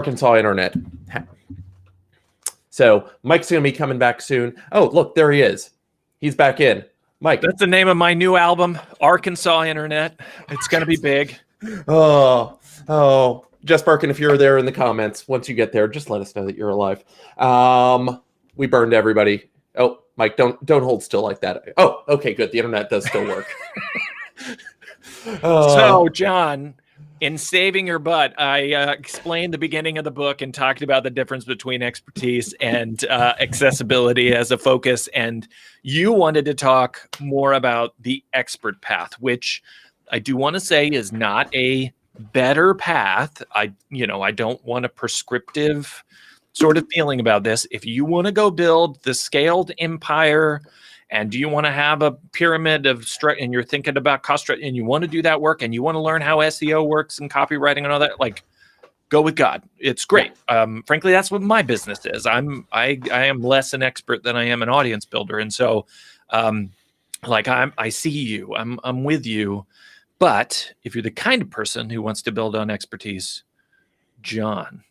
Arkansas internet. So Mike's going to be coming back soon. Oh, look, there he is. He's back in. Mike. That's the name of my new album, Arkansas Internet. It's going to be big. Oh, Jess Birkin, if you're there in the comments, once you get there, just let us know that you're alive. We burned everybody. Oh, Mike, don't hold still like that. Oh, okay, good. The internet does still work. So, John, in Saving Your Butt, I explained the beginning of the book and talked about the difference between expertise and accessibility as a focus. And you wanted to talk more about the expert path, which I do want to say is not a better path. I don't want a prescriptive sort of feeling about this. If you want to go build the scaled empire, and do you want to have a pyramid of and you're thinking about cost and you want to do that work and you want to learn how SEO works and copywriting and all that, like, go with God. It's great. Frankly, that's what my business is. I am less an expert than I am an audience builder. And so I see you, I'm with you. But if you're the kind of person who wants to build on expertise, John.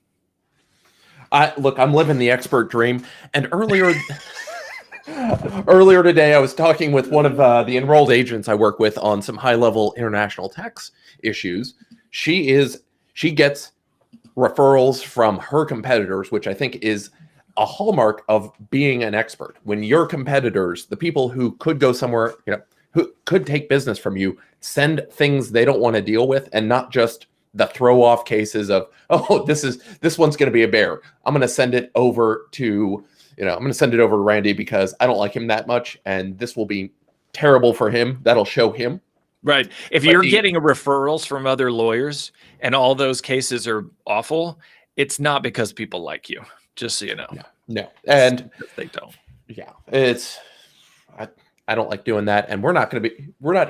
Look, I'm living the expert dream. And earlier today, I was talking with one of the enrolled agents I work with on some high-level international tax issues. She gets referrals from her competitors, which I think is a hallmark of being an expert. When your competitors, the people who could go somewhere, who could take business from you, send things they don't want to deal with, and not just the throw-off cases of, oh, this one's going to be a bear. I'm going to send it over to Randy because I don't like him that much, and this will be terrible for him. That'll show him. Right. If you're getting referrals from other lawyers and all those cases are awful, it's not because people like you, just so you know. No. And they don't. Yeah. I don't like doing that, and we're not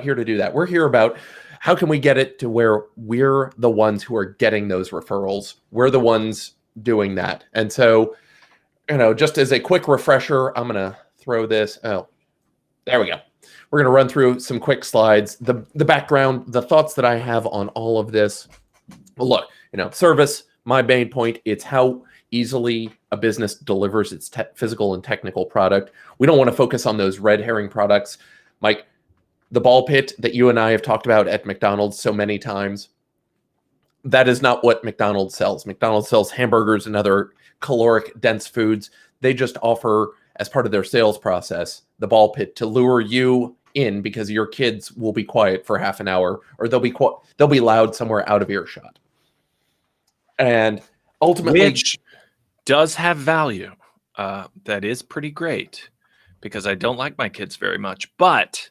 here to do that. We're here about how can we get it to where we're the ones who are getting those referrals. We're the ones doing that. And so, just as a quick refresher, I'm going to throw this. Oh, there we go. We're going to run through some quick slides. The background, the thoughts that I have on all of this. Well, look, service, my main point, it's how easily a business delivers its physical and technical product. We don't want to focus on those red herring products. Mike, the ball pit that you and I have talked about at McDonald's so many times, that is not what McDonald's sells. McDonald's sells hamburgers and other caloric dense foods. They just offer, as part of their sales process, the ball pit to lure you in because your kids will be quiet for half an hour, or they'll be loud somewhere out of earshot. And ultimately, which does have value. That is pretty great because I don't like my kids very much, but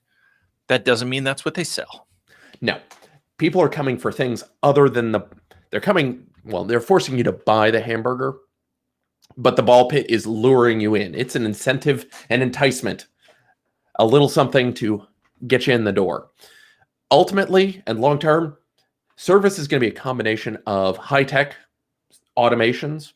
that doesn't mean that's what they sell. No, people are coming for things other than they're forcing you to buy the hamburger, but the ball pit is luring you in. It's an incentive, an enticement, a little something to get you in the door. Ultimately and long-term, service is going to be a combination of high-tech automations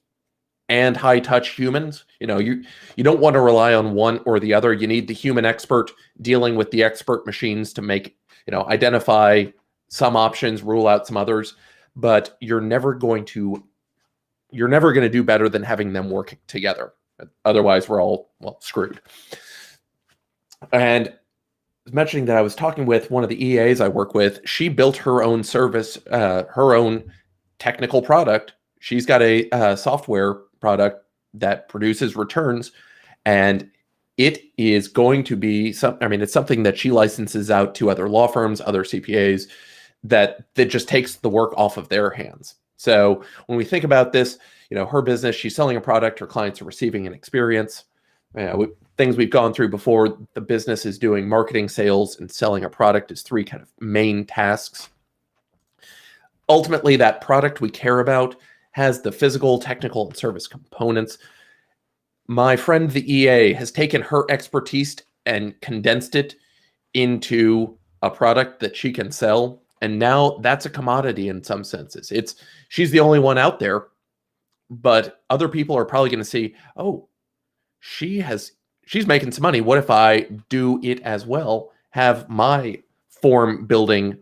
and high-touch humans. You don't want to rely on one or the other. You need the human expert dealing with the expert machines to make, identify some options, rule out some others, but you're never going to do better than having them work together. Otherwise, we're all, screwed. And mentioning that I was talking with one of the EAs I work with, she built her own service, her own technical product. She's got a software product that produces returns, and it is going to be it's something that she licenses out to other law firms, other CPAs, that just takes the work off of their hands. So when we think about this, her business, she's selling a product, her clients are receiving an experience. Things we've gone through before, the business is doing marketing, sales, and selling a product is three kind of main tasks. Ultimately, that product we care about has the physical, technical, and service components. My friend, the EA, has taken her expertise and condensed it into a product that she can sell. And now that's a commodity in some senses. She's the only one out there, but other people are probably going to see, oh, she's making some money. What if I do it as well? Have my form building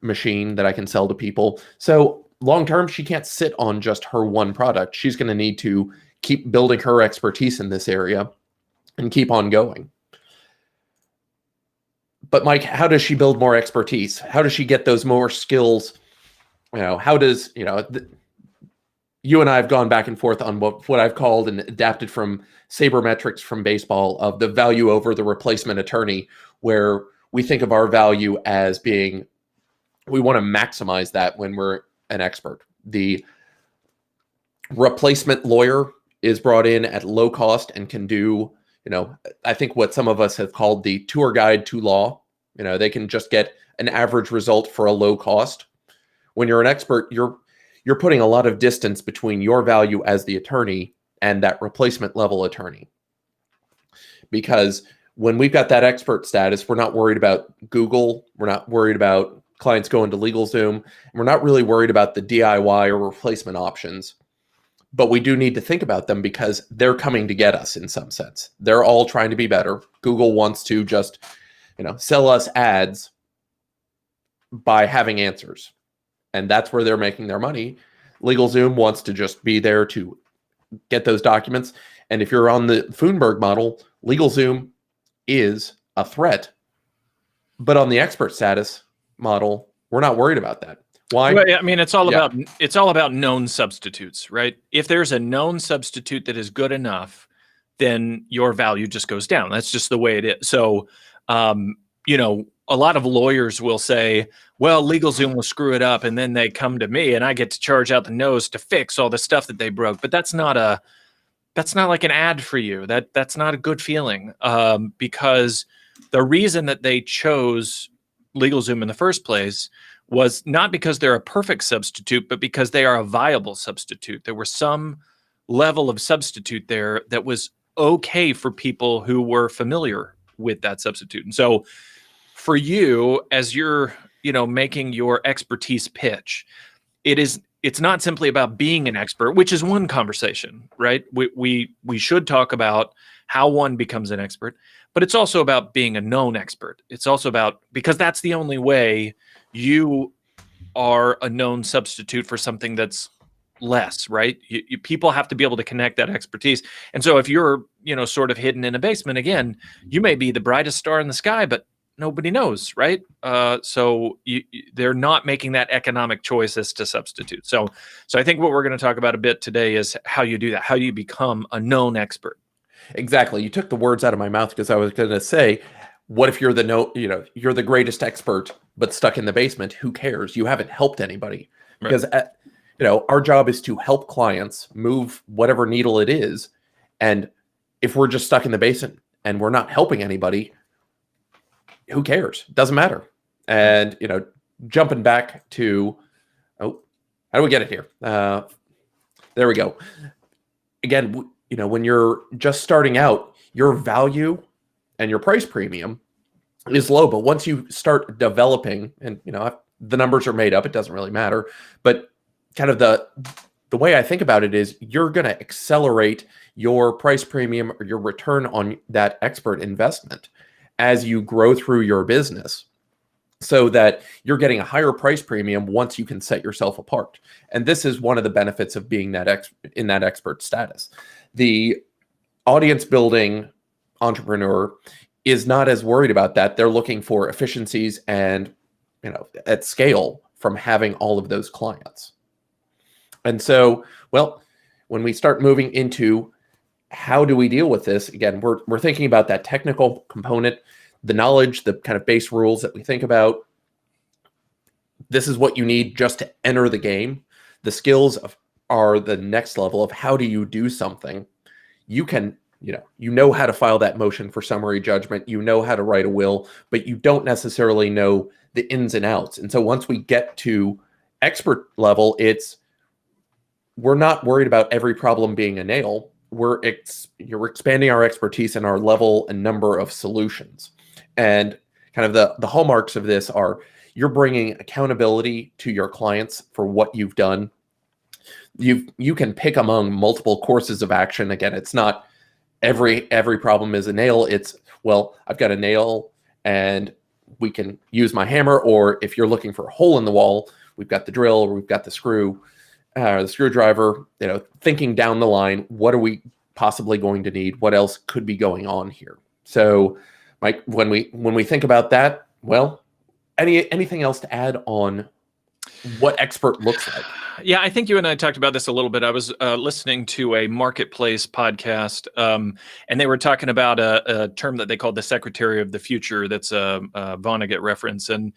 machine that I can sell to people. So long term, she can't sit on just her one product. She's going to need to keep building her expertise in this area and keep on going. But Mike, how does she build more expertise? How does she get those more skills? How does, you and I have gone back and forth on what I've called and adapted from sabermetrics from baseball of the value over the replacement attorney, where we think of our value as being, we want to maximize that when we're an expert. The replacement lawyer is brought in at low cost and can do, I think what some of us have called the tour guide to law. They can just get an average result for a low cost. When you're an expert, you're putting a lot of distance between your value as the attorney and that replacement level attorney. Because when we've got that expert status, we're not worried about Google. We're not worried about clients going to LegalZoom. We're not really worried about the DIY or replacement options. But we do need to think about them because they're coming to get us in some sense. They're all trying to be better. Google wants to just, sell us ads by having answers. And that's where they're making their money. LegalZoom wants to just be there to get those documents. And if you're on the Thunberg model, LegalZoom is a threat. But on the expert status model, we're not worried about that. Why? Well, I mean, it's all about known substitutes, right? If there's a known substitute that is good enough, then your value just goes down. That's just the way it is. So, a lot of lawyers will say, well, LegalZoom will screw it up, and then they come to me and I get to charge out the nose to fix all the stuff that they broke. But that's not like an ad for you. That's not a good feeling, because the reason that they chose LegalZoom in the first place was not because they're a perfect substitute, but because they are a viable substitute. There was some level of substitute there that was okay for people who were familiar with that substitute. And so for you, as you're, making your expertise pitch, it's not simply about being an expert, which is one conversation, right? We should talk about how one becomes an expert, but it's also about being a known expert. It's also about, because that's the only way you are a known substitute for something that's less, right? People have to be able to connect that expertise. And so if you're, sort of hidden in a basement, again, you may be the brightest star in the sky, but nobody knows, right? So they're not making that economic choice as to substitute. So I think what we're going to talk about a bit today is how you do that. How do you become a known expert? Exactly. You took the words out of my mouth because I was going to say, what if you're you're the greatest expert, but stuck in the basement? Who cares? You haven't helped anybody. Right. Because, our job is to help clients move whatever needle it is. And if we're just stuck in the basement and we're not helping anybody, who cares? Doesn't matter. And, jumping back to, how do we get it here? There we go. Again, when you're just starting out, your value and your price premium is low. But once you start developing, and, the numbers are made up, it doesn't really matter. But kind of the way I think about it is you're going to accelerate your price premium or your return on that expert investment as you grow through your business, so that you're getting a higher price premium once you can set yourself apart. And this is one of the benefits of being in that expert status. The audience building entrepreneur is not as worried about that. They're looking for efficiencies and, at scale from having all of those clients. And so, when we start moving into how do we deal with this, again, we're thinking about that technical component, the knowledge, the kind of base rules that we think about. This is what you need just to enter the game. The skills are the next level of how do you do something. You can, you know how to file that motion for summary judgment. You know how to write a will, but you don't necessarily know the ins and outs. And so once we get to expert level, we're not worried about every problem being a nail. We're expanding our expertise and our level and number of solutions. And kind of the hallmarks of this are you're bringing accountability to your clients for what you've done. You can pick among multiple courses of action. Again, it's not every problem is a nail. It's, I've got a nail and we can use my hammer. Or if you're looking for a hole in the wall, we've got the drill, or we've got the screwdriver, thinking down the line, what are we possibly going to need? What else could be going on here? So, Mike, when we think about that, well, anything else to add on what expert looks like? Yeah, I think you and I talked about this a little bit. I was listening to a marketplace podcast, and they were talking about a term that they called the Secretary of the Future. That's a Vonnegut reference, and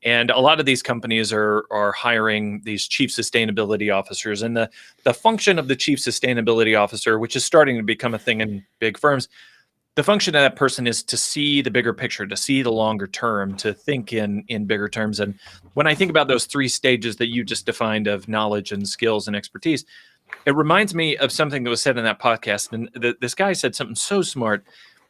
a lot of these companies are hiring these chief sustainability officers. And the function of the chief sustainability officer, which is starting to become a thing in big firms, the function of that person is to see the bigger picture, to see the longer term, to think in bigger terms. And when I think about those 3 stages that you just defined of knowledge and skills and expertise, it reminds me of something that was said in that podcast. And this guy said something so smart.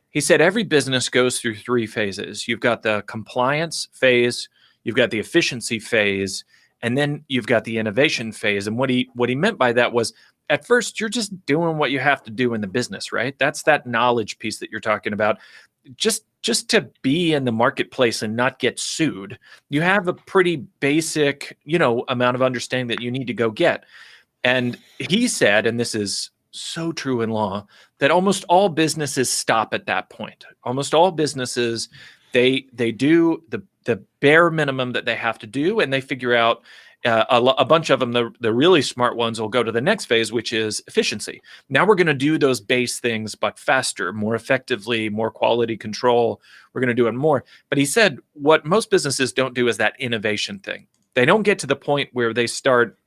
He said, every business goes through 3 phases. You've got the compliance phase, you've got the efficiency phase, and then you've got the innovation phase. And what he meant by that was, at first, you're just doing what you have to do in the business, right? That's that knowledge piece that you're talking about. Just to be in the marketplace and not get sued, you have a pretty basic, amount of understanding that you need to go get. And he said, and this is so true in law, that almost all businesses stop at that point. Almost all businesses, they do the bare minimum that they have to do, and they figure out a bunch of them, the really smart ones, will go to the next phase, which is efficiency. Now we're going to do those base things, but faster, more effectively, more quality control. We're going to do it more. But he said what most businesses don't do is that innovation thing. They don't get to the point where they start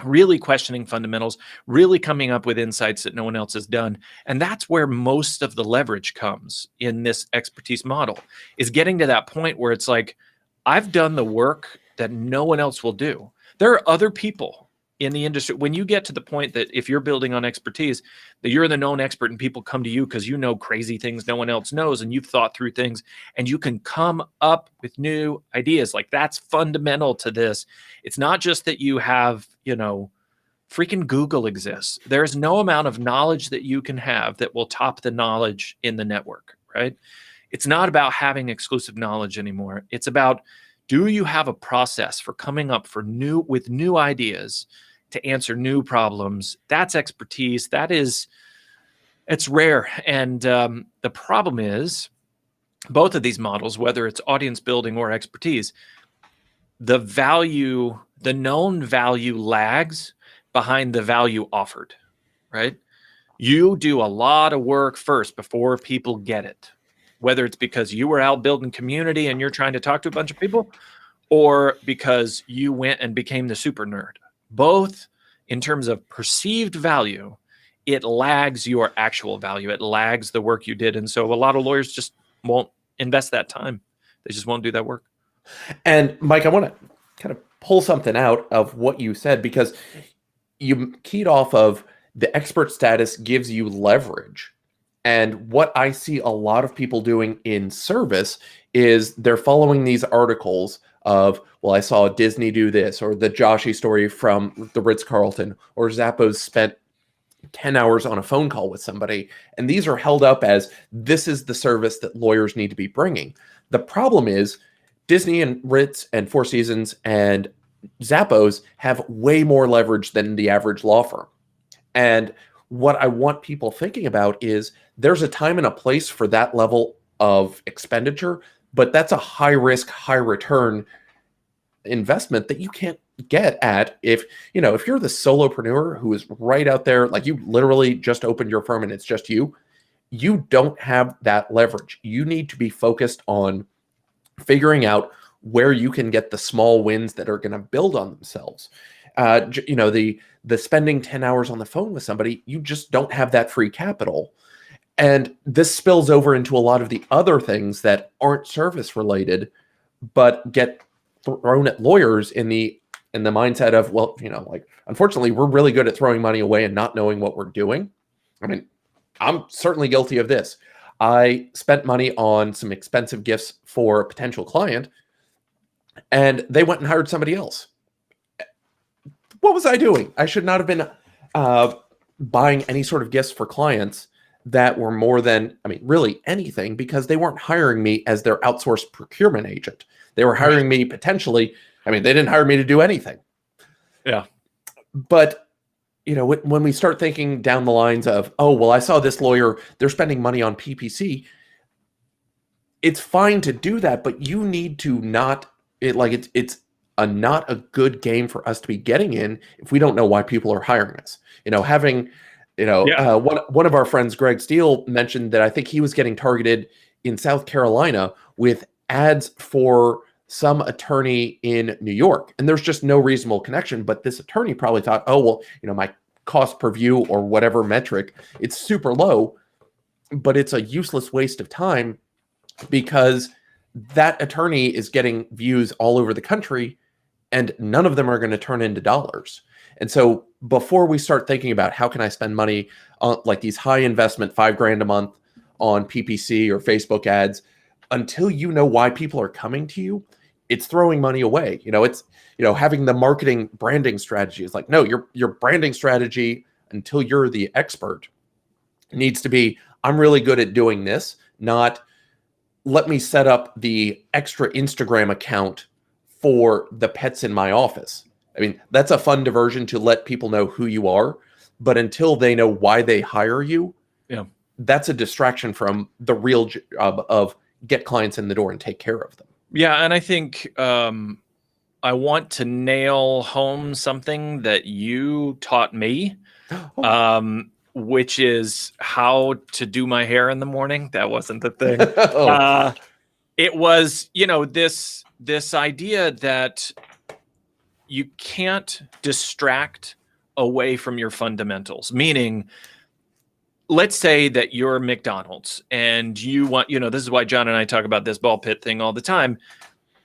really questioning fundamentals, really coming up with insights that no one else has done. And that's where most of the leverage comes in this expertise model, is getting to that point where it's like, I've done the work that no one else will do. There are other people in the industry. When you get to the point that if you're building on expertise, that you're the known expert and people come to you because you know crazy things no one else knows, and you've thought through things and you can come up with new ideas. Like, that's fundamental to this. It's not just that you have, freaking Google exists. There's no amount of knowledge that you can have that will top the knowledge in the network, right? It's not about having exclusive knowledge anymore. It's about, do you have a process for coming up with new ideas to answer new problems? That's expertise. It's rare. And the problem is, both of these models, whether it's audience building or expertise, the known value lags behind the value offered, right? You do a lot of work first before people get it. Whether it's because you were out building community and you're trying to talk to a bunch of people, or because you went and became the super nerd. Both, in terms of perceived value, it lags your actual value. It lags the work you did. And so a lot of lawyers just won't invest that time. They just won't do that work. And Mike, I want to kind of pull something out of what you said, because you keyed off of the expert status gives you leverage. And what I see a lot of people doing in service is they're following these articles of, well, I saw Disney do this, or the Joshi story from the Ritz-Carlton, or Zappos spent 10 hours on a phone call with somebody. And these are held up as, this is the service that lawyers need to be bringing. The problem is Disney and Ritz and Four Seasons and Zappos have way more leverage than the average law firm. And what I want people thinking about is, there's a time and a place for that level of expenditure, but that's a high risk, high return investment that you can't get at if you're the solopreneur who is right out there, like you literally just opened your firm and it's just you don't have that leverage. You need to be focused on figuring out where you can get the small wins that are going to build on themselves. The spending 10 hours on the phone with somebody, you just don't have that free capital. And this spills over into a lot of the other things that aren't service related, but get thrown at lawyers in the mindset of, well, unfortunately, we're really good at throwing money away and not knowing what we're doing. I mean, I'm certainly guilty of this. I spent money on some expensive gifts for a potential client, and they went and hired somebody else. What was I doing? I should not have been buying any sort of gifts for clients that were more than, really anything, because they weren't hiring me as their outsourced procurement agent. They were hiring me potentially I mean, they didn't hire me to do anything. Yeah. But, when we start thinking down the lines of, oh, well, I saw this lawyer, they're spending money on PPC. It's fine to do that, but you need to not, it's not a good game for us to be getting in if we don't know why people are hiring us. Having, one of our friends, Greg Steele, mentioned that I think he was getting targeted in South Carolina with ads for some attorney in New York. And there's just no reasonable connection. But this attorney probably thought, oh, well, my cost per view or whatever metric, it's super low, but it's a useless waste of time because that attorney is getting views all over the country and none of them are going to turn into dollars. And so before we start thinking about how can I spend money on like these high investment $5,000 a month on PPC or Facebook ads, until you know why people are coming to you, it's throwing money away. It's, having the marketing branding strategy is like, no, your branding strategy, until you're the expert, needs to be, I'm really good at doing this, not let me set up the extra Instagram account for the pets in my office. I mean, that's a fun diversion to let people know who you are, but until they know why they hire you, that's a distraction from the real job of get clients in the door and take care of them. Yeah, and I think I want to nail home something that you taught me, which is how to do my hair in the morning. That wasn't the thing. It was, this idea that you can't distract away from your fundamentals, meaning, let's say that you're McDonald's and you want, this is why John and I talk about this ball pit thing all the time.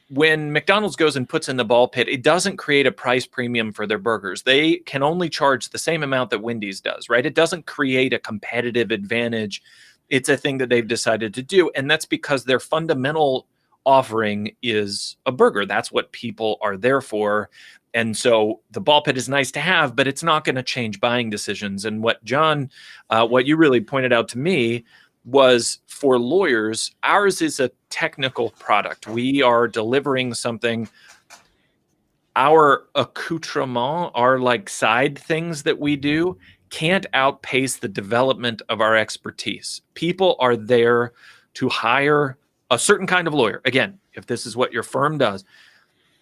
When McDonald's goes and puts in the ball pit, it doesn't create a price premium for their burgers. They can only charge the same amount that Wendy's does, right? It doesn't create a competitive advantage. It's a thing that they've decided to do. And that's because their fundamental offering is a burger. That's what people are there for. And so the ball pit is nice to have, but it's not going to change buying decisions. And what John, what you really pointed out to me was, for lawyers, ours is a technical product. We are delivering something. Our accoutrement, our like side things that we do, can't outpace the development of our expertise. People are there to hire a certain kind of lawyer. Again, if this is what your firm does,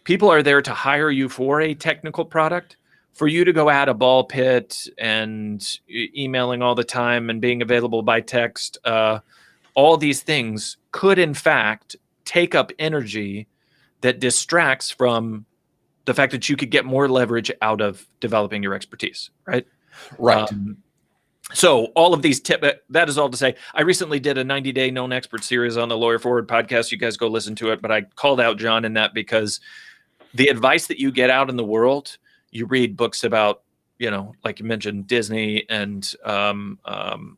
people are there to hire you for a technical product. For you to go at a ball pit and emailing all the time and being available by text, all these things could in fact take up energy that distracts from the fact that you could get more leverage out of developing your expertise, right? Right. So all of these tips, that is all to say, I recently did a 90-day known expert series on the Lawyer Forward podcast. You guys go listen to it, but I called out John in that because the advice that you get out in the world, you read books about, like you mentioned, Disney and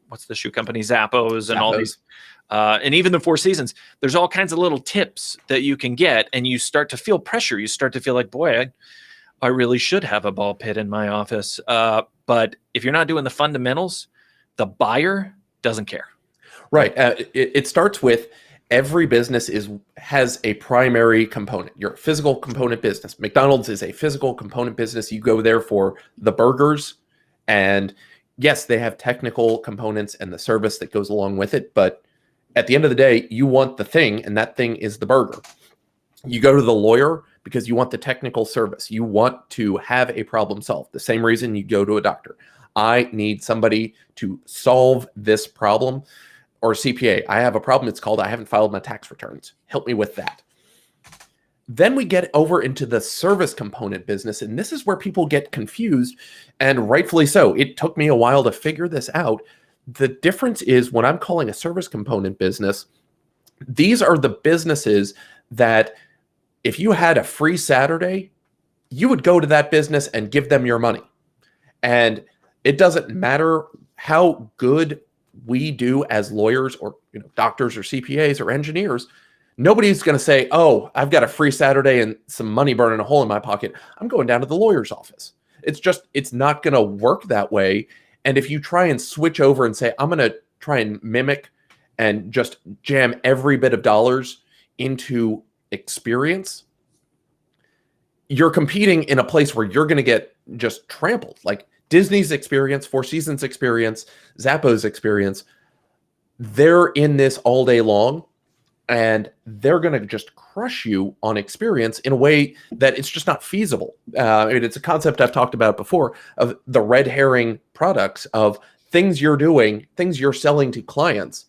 what's the shoe company, Zappos and all these, and even the Four Seasons. There's all kinds of little tips that you can get, and you start to feel pressure. You start to feel like, boy, I really should have a ball pit in my office. But if you're not doing the fundamentals, the buyer doesn't care. Right. It starts with every business has a primary component. You're a physical component business. McDonald's is a physical component business. You go there for the burgers. And yes, they have technical components and the service that goes along with it. But at the end of the day, you want the thing, and that thing is the burger. You go to the lawyer because you want the technical service. You want to have a problem solved. The same reason you go to a doctor. I need somebody to solve this problem. Or CPA, I have a problem. It's called I haven't filed my tax returns. Help me with that. Then we get over into the service component business, and this is where people get confused, and rightfully so. It took me a while to figure this out. The difference is when I'm calling a service component business, these are the businesses that if you had a free Saturday, you would go to that business and give them your money. And it doesn't matter how good we do as lawyers or doctors or CPAs or engineers. Nobody's going to say, oh, I've got a free Saturday and some money burning a hole in my pocket. I'm going down to the lawyer's office. It's not going to work that way. And if you try and switch over and say, I'm going to try and mimic and just jam every bit of dollars into experience, you're competing in a place where you're going to get just trampled. Like Disney's experience, Four Seasons experience, Zappos experience, they're in this all day long, and they're going to just crush you on experience in a way that it's just not feasible. It's a concept I've talked about before of the red herring products, of things you're doing, things you're selling to clients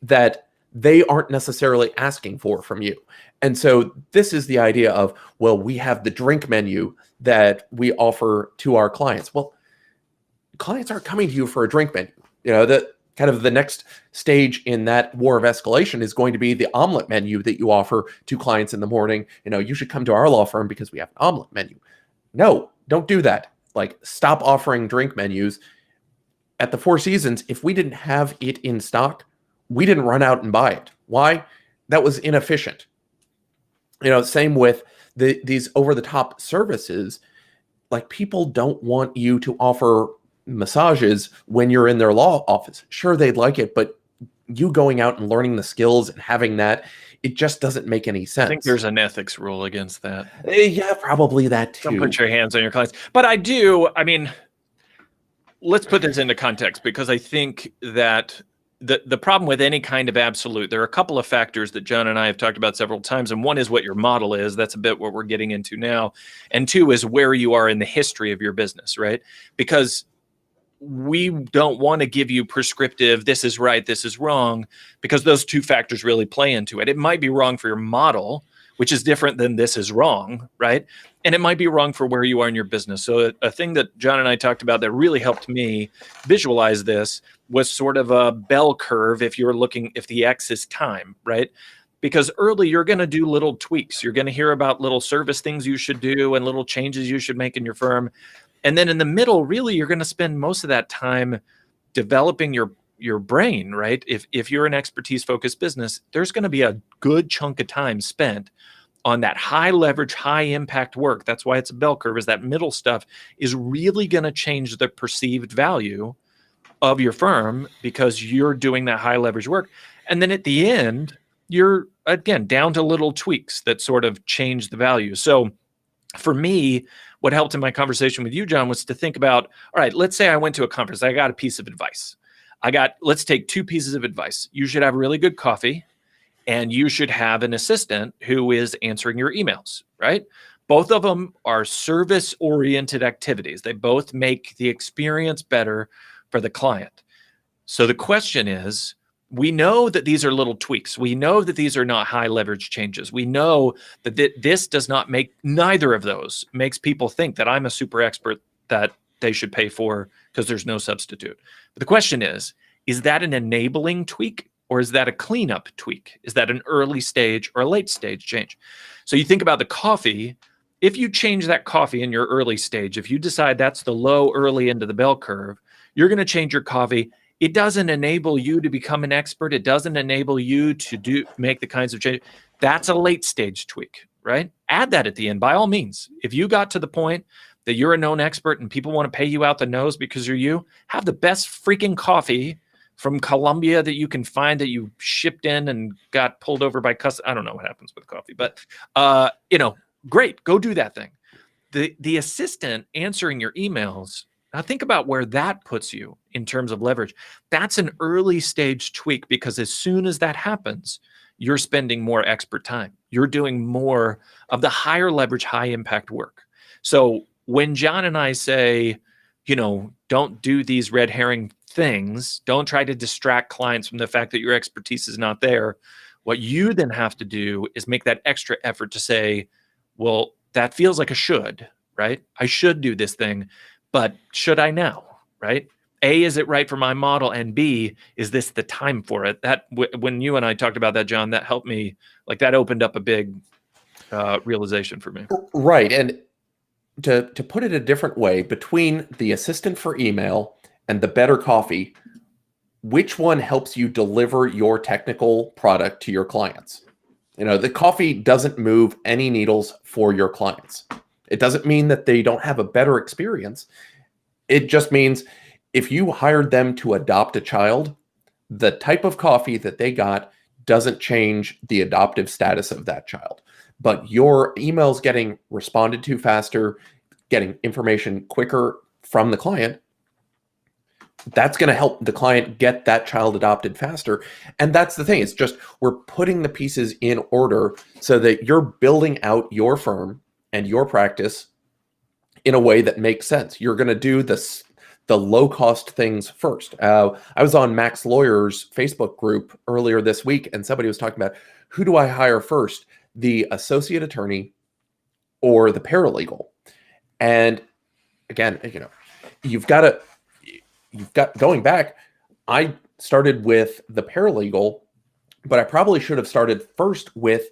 that they aren't necessarily asking for from you. And so this is the idea of, well, we have the drink menu that we offer to our clients. Well, clients aren't coming to you for a drink menu. That kind of the next stage in that war of escalation is going to be the omelet menu that you offer to clients in the morning. You should come to our law firm because we have an omelet menu. No, don't do that. Like, stop offering drink menus. At the Four Seasons, if we didn't have it in stock, we didn't run out and buy it. Why? That was inefficient. Same with these over-the-top services. Like, people don't want you to offer massages when you're in their law office. Sure, they'd like it, but you going out and learning the skills and having that, it just doesn't make any sense. I think there's an ethics rule against that. Yeah, probably that too. Don't put your hands on your clients. But let's put this into context, because I think that the problem with any kind of absolute, there are a couple of factors that John and I have talked about several times. And one is what your model is. That's a bit what we're getting into now. And two is where you are in the history of your business, right? Because we don't want to give you prescriptive, this is right, this is wrong, because those two factors really play into it. It might be wrong for your model, which is different than this is wrong, right? And it might be wrong for where you are in your business. So a thing that John and I talked about that really helped me visualize this was sort of a bell curve if the X is time, right? Because early you're going to do little tweaks. You're going to hear about little service things you should do and little changes you should make in your firm. And then in the middle, really, you're going to spend most of that time developing your brain, right? If you're an expertise-focused business, there's going to be a good chunk of time spent on that high leverage, high impact work. That's why it's a bell curve, is that middle stuff is really going to change the perceived value of your firm because you're doing that high leverage work. And then at the end, you're, again, down to little tweaks that sort of change the value. So for me, what helped in my conversation with you, John, was to think about, all right, let's say I went to a conference. I got a piece of advice. Let's take two pieces of advice. You should have really good coffee, and you should have an assistant who is answering your emails, right? Both of them are service-oriented activities. They both make the experience better for the client. So the question is, we know that these are little tweaks. We know that these are not high leverage changes. We know that this does not make, neither of those makes people think that I'm a super expert that they should pay for because there's no substitute. But the question is that an enabling tweak or is that a cleanup tweak? Is that an early stage or a late stage change? So you think about the coffee. If you change that coffee in your early stage, if you decide that's the low early end of the bell curve, you're going to change your coffee. It doesn't enable you to become an expert. It doesn't enable you to make the kinds of change. That's a late stage tweak, right? Add that at the end, by all means. If you got to the point that you're a known expert and people want to pay you out the nose because you're you, have the best freaking coffee from Colombia that you can find that you shipped in and got pulled over by customs. I don't know what happens with coffee, but great, go do that thing. The assistant answering your emails, now think about where that puts you in terms of leverage. That's an early stage tweak, because as soon as that happens, you're spending more expert time. You're doing more of the higher leverage, high impact work. So when John and I say, don't do these red herring things, don't try to distract clients from the fact that your expertise is not there. What you then have to do is make that extra effort to say, well, that feels like a should, right? I should do this thing. But should I now, right? A, is it right for my model? And B, is this the time for it? That when you and I talked about that, John, that helped me, that opened up a big realization for me. Right. And to put it a different way, between the assistant for email and the better coffee, which one helps you deliver your technical product to your clients? The coffee doesn't move any needles for your clients. It doesn't mean that they don't have a better experience. It just means if you hired them to adopt a child, the type of coffee that they got doesn't change the adoptive status of that child. but your emails getting responded to faster, getting information quicker from the client, that's going to help the client get that child adopted faster. And that's the thing. It's just we're putting the pieces in order so that you're building out your firm and your practice in a way that makes sense. You're going to do the low-cost things first. I was on Max Lawyer's Facebook group earlier this week, and somebody was talking about, who do I hire first, the associate attorney or the paralegal? And again, you've got going back, I started with the paralegal, but I probably should have started first with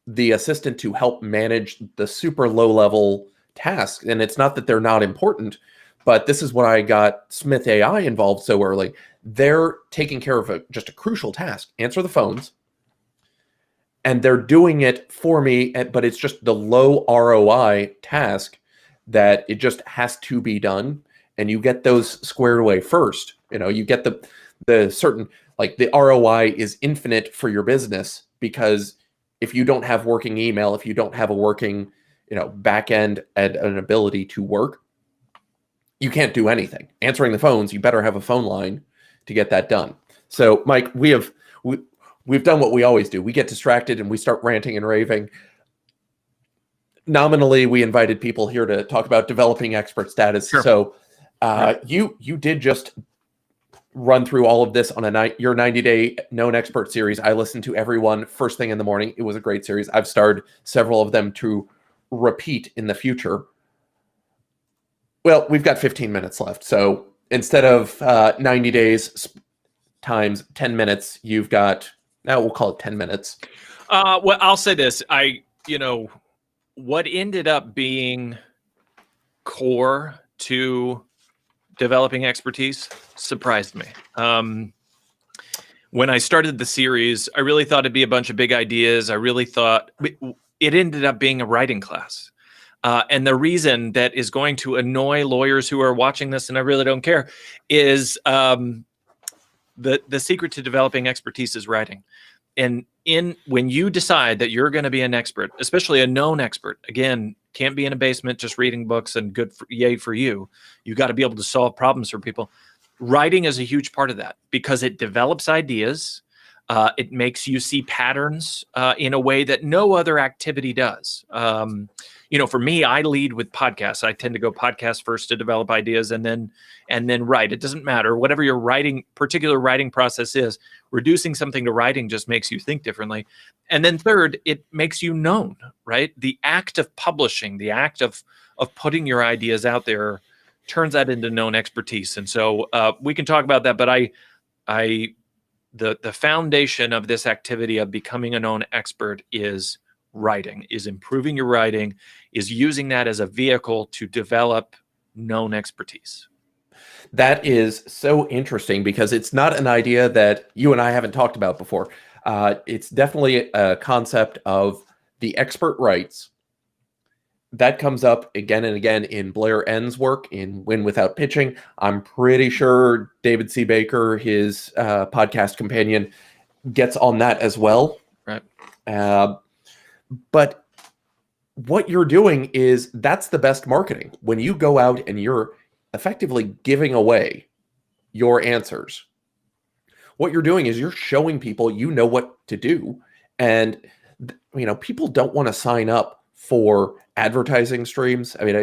the assistant to help manage the super low-level tasks. And it's not that they're not important, but this is when I got Smith AI involved so early. They're taking care of just a crucial task, answer the phones, and they're doing it for me, but it's just the low ROI task that it just has to be done. And you get those squared away first. You get the certain, like the ROI is infinite for your business, because if you don't have working email, if you don't have a working, back end and an ability to work, you can't do anything. Answering the phones, you better have a phone line to get that done. So, Mike, we've done what we always do. We get distracted and we start ranting and raving. Nominally, we invited people here to talk about developing expert status. Sure. So you did just run through all of this on your 90-day known expert series. I listened to everyone first thing in the morning. It was a great series. I've started several of them to repeat in the future. Well, we've got 15 minutes left. So instead of 90 days times 10 minutes, you've got, now we'll call it 10 minutes. Well, I'll say this. What ended up being core to developing expertise surprised me. When I started the series, I really thought it'd be a bunch of big ideas. I really thought it ended up being a writing class. And the reason that is going to annoy lawyers who are watching this, and I really don't care, is the secret to developing expertise is writing. And when you decide that you're going to be an expert, especially a known expert, again, can't be in a basement just reading books and yay for you. You got to be able to solve problems for people. Writing is a huge part of that because it develops ideas. It makes you see patterns in a way that no other activity does. For me, I lead with podcasts. I tend to go podcast first to develop ideas and then write. It doesn't matter. Whatever your particular writing process is, reducing something to writing just makes you think differently. And then third, it makes you known, right? The act of publishing, the act of putting your ideas out there turns that into known expertise. And so we can talk about that, but the foundation of this activity of becoming a known expert is writing, is improving your writing, is using that as a vehicle to develop known expertise. That is so interesting because it's not an idea that you and I haven't talked about before. It's definitely a concept of the expert writes. That comes up again and again in Blair N's work in Win Without Pitching. I'm pretty sure David C. Baker, his podcast companion, gets on that as well. Right. But what you're doing is that's the best marketing. When you go out and you're effectively giving away your answers, what you're doing is you're showing people you know what to do. And, people don't want to sign up for advertising streams. I mean,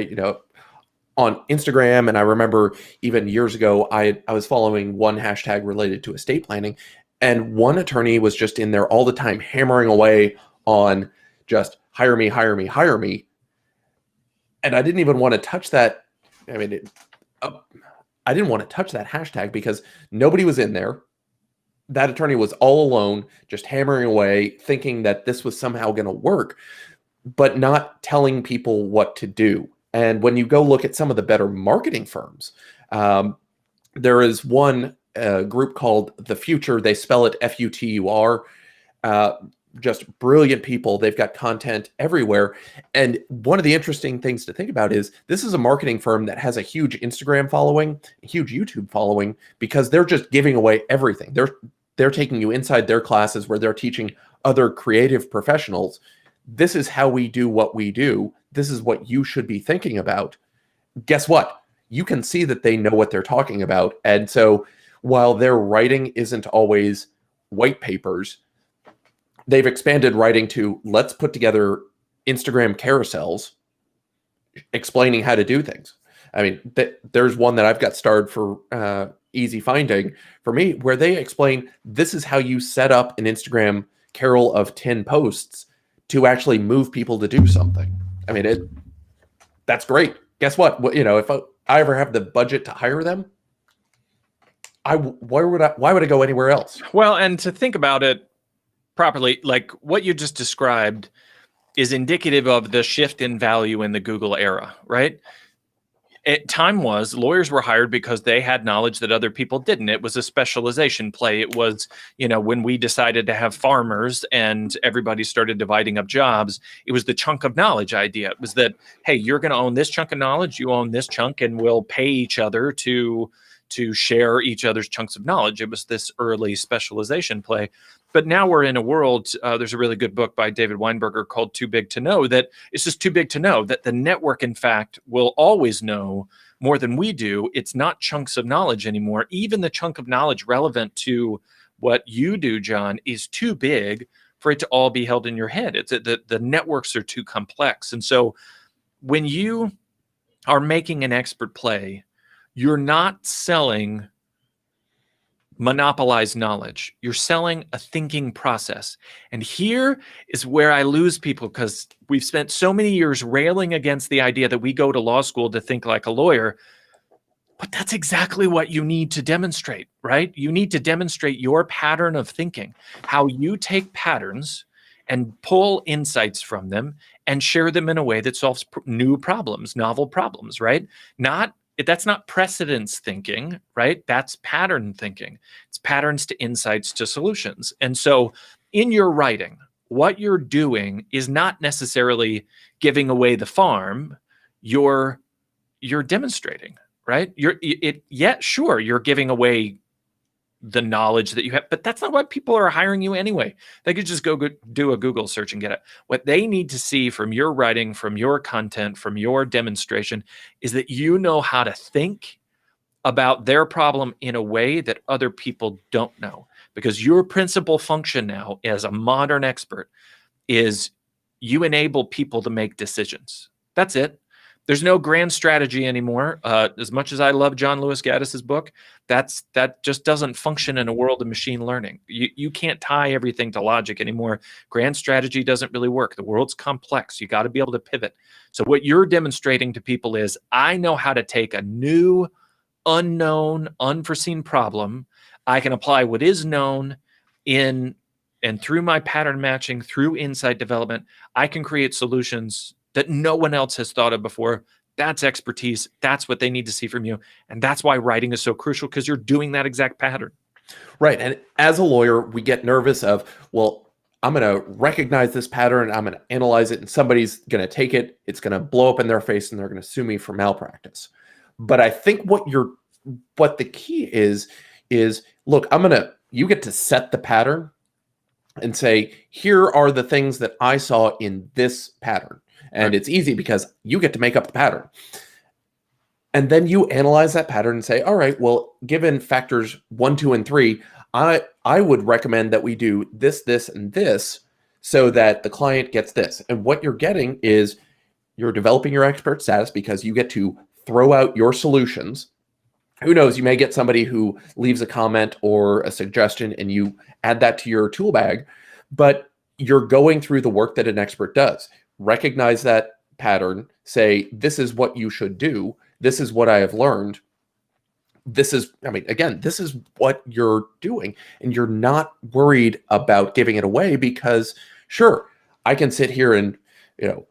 on Instagram, and I remember even years ago, I was following one hashtag related to estate planning, and one attorney was just in there all the time hammering away on just hire me, hire me, hire me. And I didn't even want to touch that. I mean, I didn't want to touch that hashtag because nobody was in there. That attorney was all alone, just hammering away, thinking that this was somehow going to work, but not telling people what to do. And when you go look at some of the better marketing firms, there is one group called The Future. They spell it Futur. Just brilliant people. They've got content everywhere. And one of the interesting things to think about is this is a marketing firm that has a huge Instagram following, a huge YouTube following, because they're just giving away everything. They're taking you inside their classes where they're teaching other creative professionals. this is how we do what we do. This is what you should be thinking about. Guess what? You can see that they know what they're talking about. And so while their writing isn't always white papers, they've expanded writing to, let's put together Instagram carousels explaining how to do things. I mean, there's one that I've got starred for easy finding for me, where they explain this is how you set up an Instagram carol of 10 posts to actually move people to do something. I mean, that's great. Guess what? If I ever have the budget to hire them, why would I go anywhere else? Well, and to think about it properly, like what you just described is indicative of the shift in value in the Google era, right? Lawyers were hired because they had knowledge that other people didn't. It was a specialization play. It was, when we decided to have farmers and everybody started dividing up jobs, it was the chunk of knowledge idea. It was that, hey, you're going to own this chunk of knowledge, you own this chunk, and we'll pay each other to share each other's chunks of knowledge. It was this early specialization play. But now we're in a world, there's a really good book by David Weinberger called Too Big to Know, that it's just too big to know, that the network, in fact, will always know more than we do. It's not chunks of knowledge anymore. Even the chunk of knowledge relevant to what you do, John, is too big for it to all be held in your head. It's the networks are too complex. And so when you are making an expert play, you're not selling monopolized knowledge. You're selling a thinking process. And here is where I lose people, because we've spent so many years railing against the idea that we go to law school to think like a lawyer. But that's exactly what you need to demonstrate, right? You need to demonstrate your pattern of thinking, how you take patterns and pull insights from them and share them in a way that solves new problems, novel problems, right? That's not precedence thinking, right? That's pattern thinking. It's patterns to insights to solutions. And so in your writing, what you're doing is not necessarily giving away the farm. You're demonstrating, right? Sure, you're giving away the knowledge that you have, but that's not why people are hiring you anyway. They could just go do a Google search and get it. What they need to see from your writing, from your content, from your demonstration is that you know how to think about their problem in a way that other people don't know. Because your principal function now as a modern expert is you enable people to make decisions. That's it. There's no grand strategy anymore. As much as I love John Lewis Gaddis's book, that just doesn't function in a world of machine learning. You can't tie everything to logic anymore. Grand strategy doesn't really work. The world's complex. You got to be able to pivot. So what you're demonstrating to people is, I know how to take a new, unknown, unforeseen problem. I can apply what is known and through my pattern matching, through insight development, I can create solutions that no one else has thought of before. That's expertise. That's what they need to see from you. And that's why writing is so crucial, because you're doing that exact pattern. Right. And as a lawyer, we get nervous of, well, I'm going to recognize this pattern, I'm going to analyze it, and somebody's going to take it, it's going to blow up in their face, and they're going to sue me for malpractice. But I think what the key is, look, you get to set the pattern and say, here are the things that I saw in this pattern. And It's easy because you get to make up the pattern. And then you analyze that pattern and say, all right, well, given factors 1, 2, and 3, I would recommend that we do this, this, and this so that the client gets this. And what you're getting is you're developing your expert status because you get to throw out your solutions. Who knows, you may get somebody who leaves a comment or a suggestion and you add that to your tool bag, but you're going through the work that an expert does. Recognize that pattern, say, this is what you should do. This is what I have learned. This is what you're doing. And you're not worried about giving it away because, sure, I can sit here and,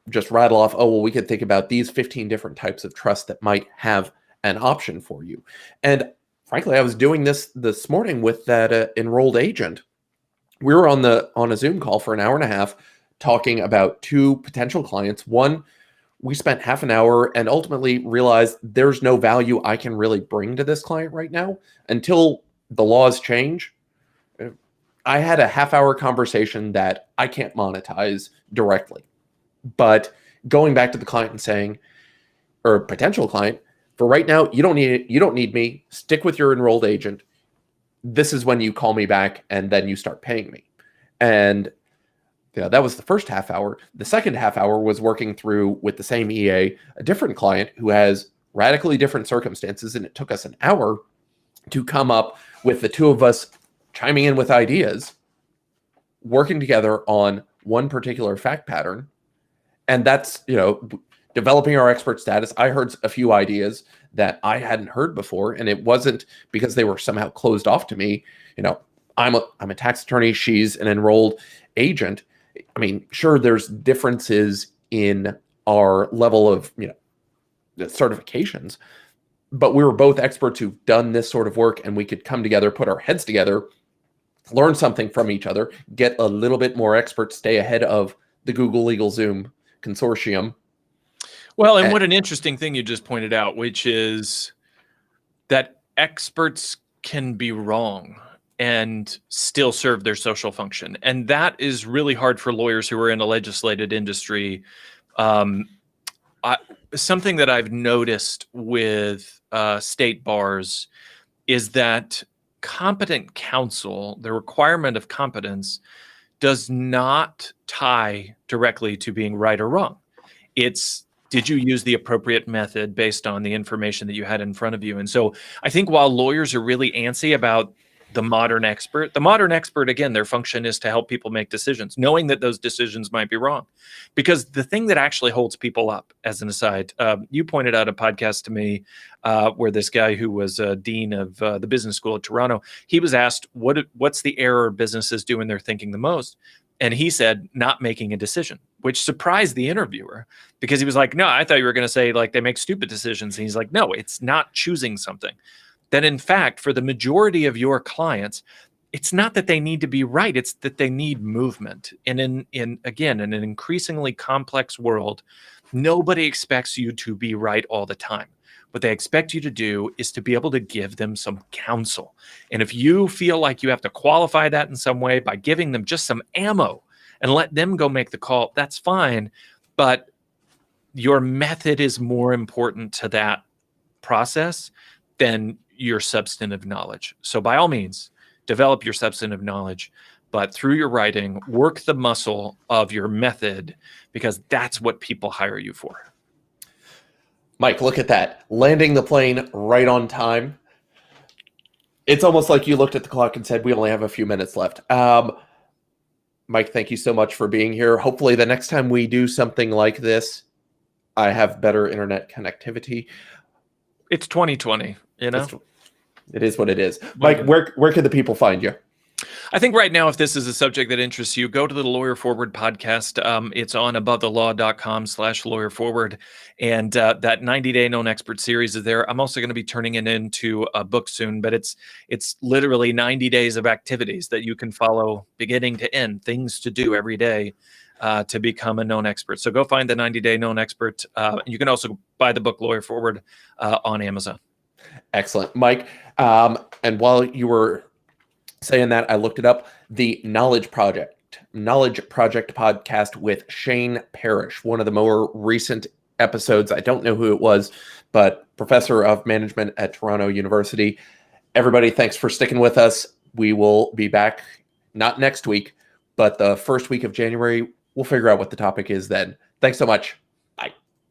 just rattle off, oh, well, we could think about these 15 different types of trust that might have an option for you. And frankly, I was doing this morning with that enrolled agent. We were on a Zoom call for an hour and a half, talking about 2 potential clients. One, we spent half an hour and ultimately realized there's no value I can really bring to this client right now until the laws change. I had a half-hour conversation that I can't monetize directly. But going back to the client and saying, or potential client, for right now, you don't need me. Stick with your enrolled agent. This is when you call me back, and then you start paying me. And that was the first half hour. The second half hour was working through with the same EA, a different client who has radically different circumstances, and it took us an hour to come up with the two of us chiming in with ideas, working together on one particular fact pattern. And that's, developing our expert status. I heard a few ideas that I hadn't heard before, and it wasn't because they were somehow closed off to me. I'm a tax attorney. She's an enrolled agent. I mean, sure, there's differences in our level of, the certifications, but we were both experts who've done this sort of work, and we could come together, put our heads together, learn something from each other, get a little bit more expert, stay ahead of the Google Legal Zoom consortium. Well, and what an interesting thing you just pointed out, which is that experts can be wrong and still serve their social function. And that is really hard for lawyers who are in a legislated industry. Something that I've noticed with state bars is that competent counsel, the requirement of competence, does not tie directly to being right or wrong. It's, did you use the appropriate method based on the information that you had in front of you? And so I think while lawyers are really antsy about the modern expert, again, their function is to help people make decisions, knowing that those decisions might be wrong. Because the thing that actually holds people up, as an aside, you pointed out a podcast to me where this guy who was dean of the business school at Toronto, he was asked, what's the error businesses do when they're thinking the most? And he said, not making a decision, which surprised the interviewer, because he was like, no, I thought you were going to say like they make stupid decisions. And he's like, no, it's not choosing something. That in fact, for the majority of your clients, it's not that they need to be right, it's that they need movement. And in an increasingly complex world, nobody expects you to be right all the time. What they expect you to do is to be able to give them some counsel. And if you feel like you have to qualify that in some way by giving them just some ammo and let them go make the call, that's fine. But your method is more important to that process than your substantive knowledge. So by all means, develop your substantive knowledge, but through your writing, work the muscle of your method, because that's what people hire you for. Mike, look at that. Landing the plane right on time. It's almost like you looked at the clock and said, we only have a few minutes left. Mike, thank you so much for being here. Hopefully the next time we do something like this, I have better internet connectivity. It's 2020, It is what it is. Mike, where can the people find you? I think right now, if this is a subject that interests you, go to the Lawyer Forward podcast. It's on abovethelaw.com/lawyerforward. And that 90-day known expert series is there. I'm also going to be turning it into a book soon, but it's literally 90 days of activities that you can follow beginning to end, things to do every day to become a known expert. So go find the 90-day known expert. You can also buy the book Lawyer Forward on Amazon. Excellent. Mike, and while you were saying that, I looked it up. The Knowledge Project podcast with Shane Parrish, one of the more recent episodes. I don't know who it was, but professor of management at Toronto University. Everybody, thanks for sticking with us. We will be back, not next week, but the first week of January. We'll figure out what the topic is then. Thanks so much.